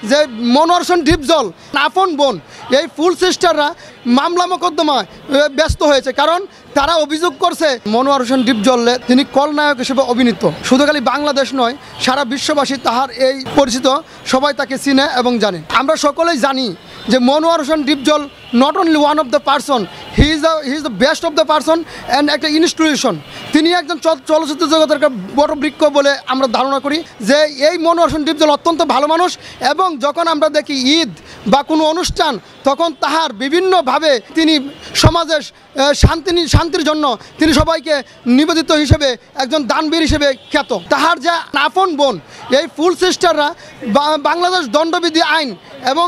যে মনোয়ার হোসেন ডিপজল আপন বোন এই ফুল সিস্টাররা মামলা মোকদ্দমায় ব্যস্ত হয়েছে, কারণ তারা অভিযোগ করছে মনোয়ার হোসেন ডিপজলে তিনি কলনায়ক হিসেবে অভিনীত। শুধু খালি বাংলাদেশ নয়, সারা বিশ্ববাসী তাহার এই পরিচিত, সবাই তাকে চিনে এবং জানে। আমরা সকলেই জানি যে Monowar Hossain Dipjol not only one of the person, he is the best of the person and একটা ইনস্টিটিউশন। তিনি একজন চলচ্চিত্র জগতের একটা বড় বৃক্ষ বলে আমরা ধারণা করি যে এই মনোয়ার হোসেন ডিপজল অত্যন্ত ভালো মানুষ, এবং যখন আমরা দেখি ঈদ বা কোনো অনুষ্ঠান তখন তাহার বিভিন্নভাবে তিনি সমাজের শান্তির জন্য তিনি সবাইকে নিবেদিত হিসেবে একজন দানবীর হিসেবে খ্যাত। তাহার যে আপন বোন এই ফুল সিস্টাররা বাংলাদেশ দণ্ডবিধি আইন এবং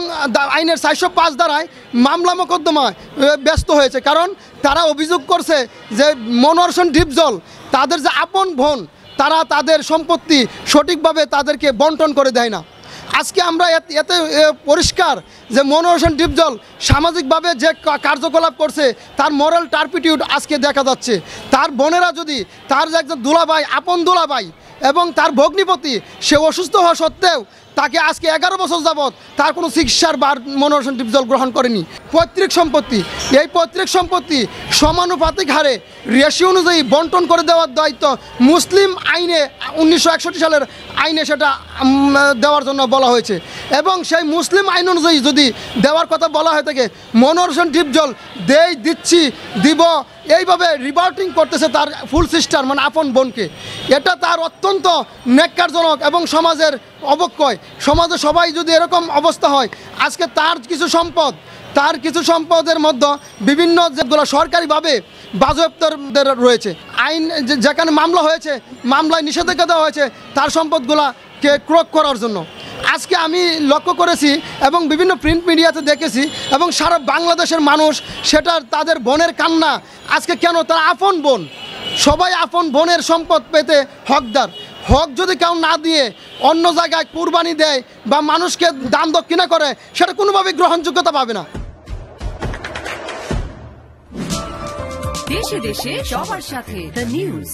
আইনের 405 ধারায় মামলা মোকদ্দমায় ব্যস্ত হয়েছে, কারণ তারা অভিযোগ করছে যে মনোয়ার হোসেন ডিপজল তাদের যে আপন বোন তারা তাদের সম্পত্তি সঠিকভাবে তাদেরকে বন্টন করে দেয় না। আজকে আমরা এতে পরিষ্কার যে মনোয়ার হোসেন ডিপজল সামাজিকভাবে যে কার্যকলাপ করছে তার মরাল টার্পিটিউড আজকে দেখা যাচ্ছে। তার বোনেরা যদি তার যে একজন দুলাভাই, আপন দুলাভাই এবং তার ভগ্নিপতি, সে অসুস্থ হওয়া সত্ত্বেও তাকে আজকে 11 বছর যাবৎ তার কোনো চিকিৎসার বার মনোয়ার হোসেন ডিপজল গ্রহণ করেনি। পৈতৃক সম্পত্তি, এই পৈতৃক সম্পত্তি সমানুপাতিক হারে রেশিও অনুযায়ী বন্টন করে দেওয়ার দায়িত্ব মুসলিম আইনে 1961 সালের আইনে সেটা দেওয়ার জন্য বলা হয়েছে, এবং সেই মুসলিম আইন অনুযায়ী যদি দেওয়ার কথা বলা হয়ে থাকে, মনোয়ার হোসেন ডিপজল দিচ্ছি দিব এইভাবে রিভার্টিং করতেছে তার ফুল সিস্টার মানে আপন বোনকে। এটা তার অত্যন্ত ন্যাক্কারজনক এবং সমাজের অবক্ষয়। সমাজে সবাই যদি এরকম অবস্থা হয়, আজকে তার কিছু সম্পদের মধ্যে বিভিন্ন যেগুলো সরকারিভাবে বাজেয়াপ্তদের রয়েছে, আইন যেখানে মামলা হয়েছে মামলায় নিষেধাজ্ঞা দেওয়া হয়েছে তার সম্পদগুলোকে ক্রয় করার জন্য। আজকে আমি লক্ষ্য করেছি এবং বিভিন্ন প্রিন্ট মিডিয়াতে দেখেছি এবং সারা বাংলাদেশের মানুষ সেটার তাদের বোনের কান্না। আজকে কেন তারা আপন বোন, সবাই আপন বোনের সম্পদ পেতে হকদার। হক যদি কেউ না দিয়ে অন্য জায়গায় কুরবানি দেয় বা মানুষকে দান দক্ষিণা করে, সেটা কোনোভাবেই গ্রহণযোগ্যতা পাবে না। দেশে দেশে সবার সাথে দ্য নিউজ।